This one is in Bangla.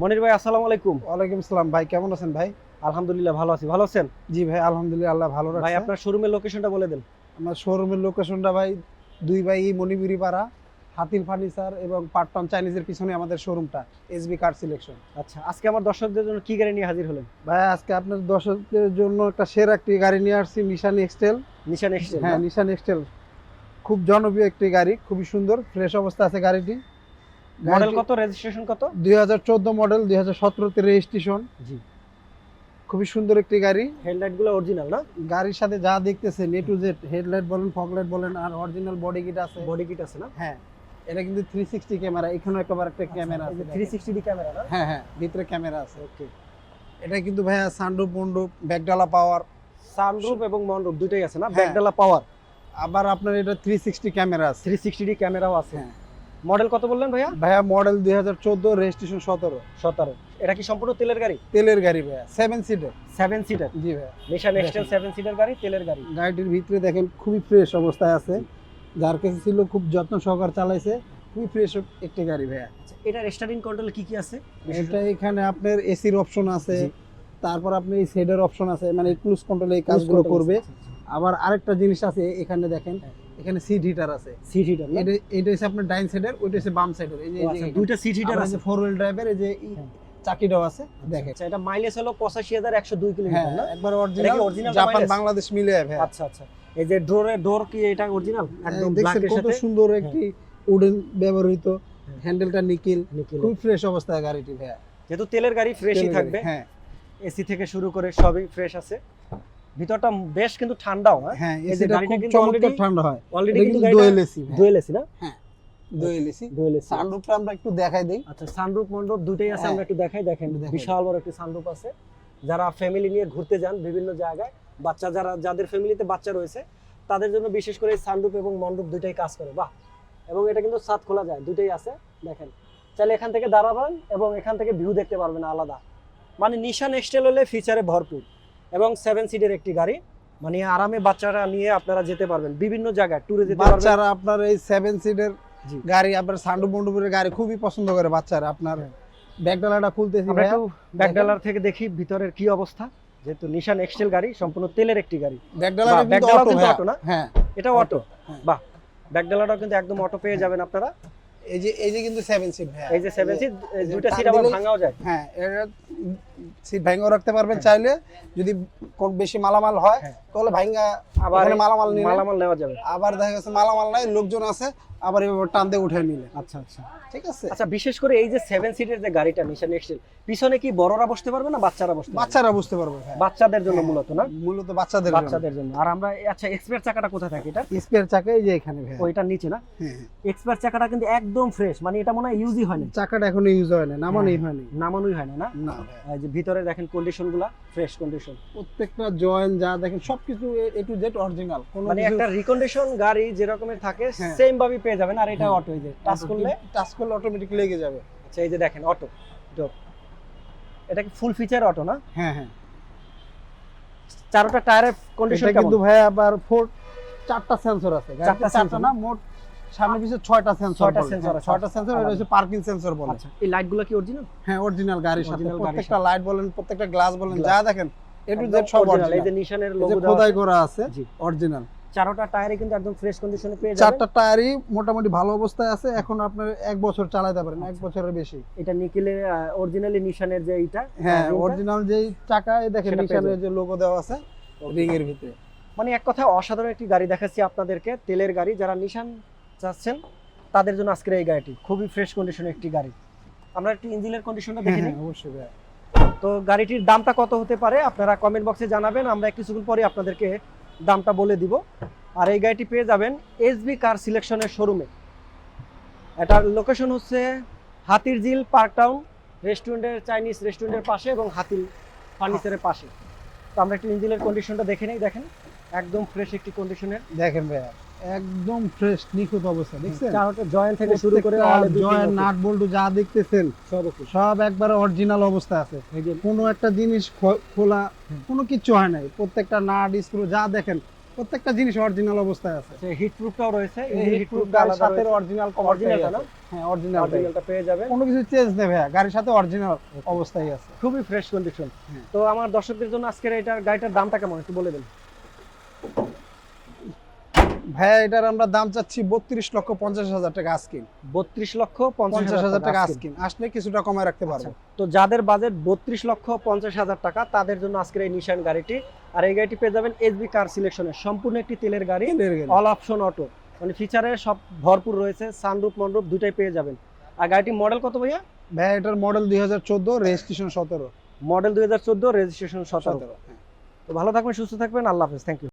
মনির ভাই আসসালামু আলাইকুম। ওয়ালাইকুম আসসালাম ভাই, কেমন আছেন ভাই? আলহামদুলিল্লাহ ভালো আছি। ভালো আছেন? জি ভাই, আলহামদুলিল্লাহ, আল্লাহ ভালো ভাই রাখছে। আপনার শোরুমের লোকেশনটা বলে দেন। আমার শোরুমের লোকেশনটা ভাই 2 বাই মণিপুরি পাড়া, হাতিল ফার্নিচার এবং পাট্টন চাইনিজের পিছনে আমাদের শোরুমটা, এসবি কার সিলেকশন। আচ্ছা, আজকে আমার দর্শকদের জন্য কি গাড়ি নিয়ে হাজির হলেন? ভাই আজকে আপনার দর্শকদের জন্য একটা সেরা একটি গাড়ি নিয়ে আসছি, নিশান এক্সটেল। নিশান এক্সটেল। হ্যাঁ, নিশান এক্সটেল খুব জনপ্রিয় একটি গাড়ি, খুবই সুন্দর ফ্রেশ অবস্থা আছে গাড়িটি। মডেল কত, রেজিস্ট্রেশন কত? 2014 মডেল, 2017 তে রেজিস্ট্রেশন। জি। খুবই সুন্দর একটি গাড়ি। হেডলাইট গুলো অরিজিনাল না? গাড়ির সাথে যা দেখতেছেন এ টু জেড, হেডলাইট বলেন, ফগলাইট বলেন, আর অরিজিনাল বডি কিট আছে। বডি কিট আছে না? হ্যাঁ, এটা কিন্তু 360 ক্যামেরা, এখানে একবার একটা ক্যামেরা আছে। 360 ডি ক্যামেরা না? হ্যাঁ হ্যাঁ, ভিতরে ক্যামেরা আছে। ওকে। এটা কিন্তু ভাইয়া সানরুফ মন্ডপ, ব্যাকডালা পাওয়ার, সানরুফ এবং মনরুফ দুটোই আছে না? হ্যাঁ। ব্যাকডালা পাওয়ার। আবার আপনার এটা 360 ক্যামেরা আছে। 360 ডি ক্যামেরাও আছে। হ্যাঁ। মডেল কত বললেন ভাইয়া? ভাইয়া মডেল 2014, রেজিস্ট্রেশন 17। 17। এটা কি সম্পূর্ণ তেলের গাড়ি? তেলের গাড়ি ভাইয়া, 7 সিটার। 7 সিটার। জি ভাইয়া। নিশান এক্সটেল 7 সিটার গাড়ি, তেলের গাড়ি। গাড়িটির ভিতরে দেখেন খুবই ফ্রেশ অবস্থায় আছে। যার কাছে ছিল খুব যত্ন সহকারে চালাইছে, খুবই ফ্রেশ একটি গাড়ি ভাইয়া। আচ্ছা, এটার স্টার্টিং কন্ট্রোলে কি কি আছে? এটা এখানে আপনার এসির অপশন আছে, জি। তারপর আপনি এই সেডের অপশন আছে, মানে ক্রুজ কন্ট্রোলে এই কাজগুলো করবে। আবার আরেকটা জিনিস আছে এখানে দেখেন, হ্যাঁ। এখানে সিট হিটার আছে। সিট হিটার না? এটা হচ্ছে আপনার ডাইন সাইডের, ওইটা হচ্ছে বাম সাইডের। এই যে আচ্ছা, দুইটা সিট হিটার আছে। ফোর হুইল ড্রাইভের এই যে হ্যাঁ। চাকিটাও আছে দেখেন। আচ্ছা, এটা মাইলেজ হলো 85,102 হ্যাঁ, কিলোমিটার না? একবার এটা অরিজিনাল, কি original জাপান mileage? বাংলাদেশ মিলে ভাই। আচ্ছা আচ্ছা। এই যে ডোর কি এটা অরিজিনাল? একদম ব্ল্যাক দেখছেন এর কত সাথে সুন্দর একটি উডেন ব্যবহৃত, হ্যান্ডেলটা নিকেল, নিকেল। খুব ফ্রেশ অবস্থায় গাড়িটি ভাই। যেহেতু তেলের গাড়ি ফ্রেশই থাকবে। হ্যাঁ এসি থেকে শুরু করে সবই ফ্রেশ আছে। ভিতরটা বেশ কিন্তু ঠান্ডাও, হ্যাঁ? হ্যাঁ, এই যে এসিটা গাড়িটা খুব কিন্তু চমৎকার ঠান্ডা হয়। অলরেডি এটা কিন্তু কিন্তু গাড়িটা ডুয়েল এসি। ডুয়েল এসি না? Dual AC. Dual AC. সানরুফটা আমরা একটু দেখাই দেই। আচ্ছা, সানরুফ মন্ডপ দুটেই আছে, হ্যাঁ। আমরা একটু দেখাই। দেখেন দেখাই। বিশাল বড় একটি সানরুফ আছে। যারা ফ্যামিলি নিয়ে ঘুরতে যান বিভিন্ন জায়গায়, যাদের ফ্যামিলিতে বাচ্চা রয়েছে তাদের জন্য বিশেষ করে সানরুফ এবং মন্ডপ দুইটাই কাজ করে। বাহ! এবং এটা কিন্তু ছাদ খোলা যায়, দুইটাই আছে। দেখেন, চাইলে এখান থেকে দাঁড়াবেন এবং এখান থেকে ভিউ দেখতে পারবেন আলাদা। মানে নিশান এক্সটেল হলে ফিচারে ভরপুর এবং 7 সিটের একটি গাড়ি, মানে আরামে বাচ্চারা নিয়ে আপনারা যেতে পারবেন বিভিন্ন জায়গায়, ট্যুরে যেতে পারবেন। বাচ্চারা আপনার এই 7 সিটের জি। গাড়ি, আপনার সানরুফ মন্ডপের গাড়ি খুবই পছন্দ করে বাচ্চারা। আপনার ব্যাকডালাটা খুলতেছি আমরা ভাইয়া, একটু ব্যাকডালার থেকে দেখি ভিতরের কি অবস্থা। যেহেতু নিশান এক্সটেল গাড়ি সম্পূর্ণ তেলের একটি গাড়ি। ব্যাকডালাটা কিন্তু ব্যাকডালাও অটো কিন্তু ভাইয়া। অটো না? হ্যাঁ, এটা অটো। হ্যাঁ। বাহ! ব্যাকডালাটাও কিন্তু একদম অটো পেয়ে যাবেন আপনারা। এই যে কিন্তু 7 সিট ভাইয়া। এই যে 7 সিট, এই যে দুইটা টান সিট আবার দিলেই- ভাঙাও যায়। হ্যাঁ, এটা সিট ভাঙাও রাখতে পারবেন চাইলে। যদি কোন বেশি মালামাল হয় হ্যাঁ। তাহলে ভাঙা আবার এখানে মালামাল নিলে, মালামাল নেওয়া যাবে। আবার দেখা গেছে মালামাল নাই, লোকজন আছে, আবার এভাবে টান দিয়ে উঠে নিলে। আচ্ছা আচ্ছা। ঠিক আছে, আচ্ছা, বিশেষ করে এই যে 7 সিটের যে গাড়িটা নিশান এক্সটেল, পিছনে কি বড়রা বসতে পারবে না বাচ্চারা বসতে পারবে? বাচ্চারা বুঝতে পারবে ভাইয়া। বাচ্চাদের জন্য মূলত না? মূলত বাচ্চাদের বাচ্চাদের জন্য। আর আমরা আচ্ছা, এক্সপার্ট চাকাটা কোথায় থাকে এটা? স্পেয়ার চাকা এই যে এখানে ভাইয়া। ওইটার নিচে না? হ্যাঁ, হ্যাঁ। এক্সপার্ট চাকাটা কিন্তু একদম ফ্রেশ, মানে এটা মনে হয় ইউজই হয় না, চাকাটা এখনো ইউজ হয় না, নামানোই হয়নি। নামানোই হয় না না? না ভাইয়া। এই যে ভিতরে দেখেন কন্ডিশনগুলো ফ্রেশ কন্ডিশন, প্রত্যেকটা জয়েন্ট যা দেখেন সবকিছু এ টু জেড অরিজিনাল। কোন মানে একটা রিকন্ডিশন গাড়ি যেরকমের থাকে হ্যাঁ। সেম ভাবে পেয়ে যাবেন। আর এটা হ্যাঁ। অটো, এই যে টাচ করলে, অটোমেটিক লেগে যাবে। আচ্ছা এই যে দেখেন অটো ডোর, এটা কি ফুল ফিচার অটো না? হ্যাঁ হ্যাঁ। চারটা টায়ারের কন্ডিশন এটা কেমন? কিন্তু ভাইয়া আবার চারটা সেন্সর আছে। চারটা চারটা sensor না, মোট সামনে পিছে 6টা সেন্সর। ছয়টা sensor আছে। 6টা সেন্সর, এটা হচ্ছে পার্কিং সেন্সর বলে। আচ্ছা, এই লাইটগুলো কি অরিজিনাল? হ্যাঁ, অরিজিনাল গাড়ির সাথে Original গাড়ির প্রত্যেকটা লাইট বলেন, প্রত্যেকটা গ্লাস বলেন, Glass। যা দেখেন এ টু জেড সব এই অরিজিনাল। যে নিশানের এই লোগো যে দেওয়া খোদাই আছে। করা আছে, জি। অরিজিনাল। চারটা টায়ারে কিন্তু একদম ফ্রেশ কন্ডিশনে পেয়ে যাবেন। চারটা টায়ারই মোটামুটি ভালো অবস্থায় আছে, এখন আপনার 1 বছর চালাতে পারেন, 1 বছরের বেশি। এটা নিকেলের অরিজিনালি নিশানের যে এইটা, হ্যাঁ, রিংটা, অরিজিনাল যেই চাকায় দেখেন সেটা পেয়ে নিশানের যে লোগো দেওয়া আছে রিং এর ভিতরে। মানে এক কথা অসাধারণ একটি গাড়ি দেখাচ্ছি আপনাদেরকে, তেলের গাড়ি। যারা নিশান চাচ্ছেন তাদের জন্য আজকের এই গাড়িটি খুবই ফ্রেশ কন্ডিশনের একটি গাড়ি। আমরা একটু ইঞ্জিনের কন্ডিশনটা দেখে নিই। হ্যাঁ, অবশ্যই ভাই। তো গাড়িটির দামটা কত হতে পারে আপনারা কমেন্ট বক্সে জানাবেন, আমরা কিছুক্ষণ পরে আপনাদেরকে দামটা বলে দিব। আর এই গাড়িটি পেয়ে যাবেন এসবি কার সিলেকশনের শোরুমে। এটার লোকেশন হচ্ছে হাতিরঝিল পার্ক টাউন রেস্টুরেন্টের, চাইনিজ রেস্টুরেন্টের পাশে এবং হাতিল ফার্নিচারের পাশে। তো আমরা একটু ইঞ্জিনের কন্ডিশনটা দেখে নিই। দেখেন একদম ফ্রেশ একটি কন্ডিশনের, দেখেন ভাইয়া একদম ফ্রেশ নিখুঁত অবস্থা, দেখছেন? চারটা জয়েন্ট থেকে শুরু করে জয়েন্ট নাট বল্টু যা দেখতেছেন সব ওকে। সব একবারে অরিজিনাল অবস্থা আছে। এই যে কোনো একটা জিনিস খোলা কোনো কিছু হয় নাই, প্রত্যেকটা নাট স্ক্রু যা দেখেন প্রত্যেকটা জিনিস অরিজিনাল অবস্থায় আছে। হিট প্রুফটাও রয়েছে, এই হিট হিট প্রুফ প্রুফটা আলাদা সাথে রয়েছে। অরিজিনাল কভার অরিজিনালটা না? হ্যাঁ অরিজিনাল অরিজিনালটা পেয়ে যাবেন। কোনো কিছু চেঞ্জ নেই ভাইয়া, গাড়ির সাথে অরিজিনাল অবস্থায় আছে। খুবই ফ্রেশ কন্ডিশন। হ্যাঁ। তো আমার দর্শকদের জন্য আজকের গাড়িটার দামটা কেমন একটু বলে দিন। ভাইয়া এটার আমরা দাম চাচ্ছি 32,50,000 টাকা আস্কিন। 32,50,000 টাকা আজকে। আস্কিন, আসলে কিছুটা কমায় রাখতে পারবো। তো যাদের বাজেট 32,50,000 টাকা তাদের জন্য আজকের এই নিশান গাড়িটি। আর এই গাড়িটি পেয়ে যাবেন এসবি কার সিলেকশনের, সম্পূর্ণ একটি তেলের গাড়ি, অল অপশন অটো, মানে ফিচারে সব ভরপুর রয়েছে, সানরুফ মনরুফ দুটাই পেয়ে যাবেন। আর গাড়িটির মডেল কত ভাইয়া? ভাইয়া এটার মডেল 2014, রেজিস্ট্রেশন 17। Model 2014, registration 17। 17 তো ভালো থাকবেন, সুস্থ থাকবেন, আল্লাহ হাফেজ, থ্যাংক ইউ।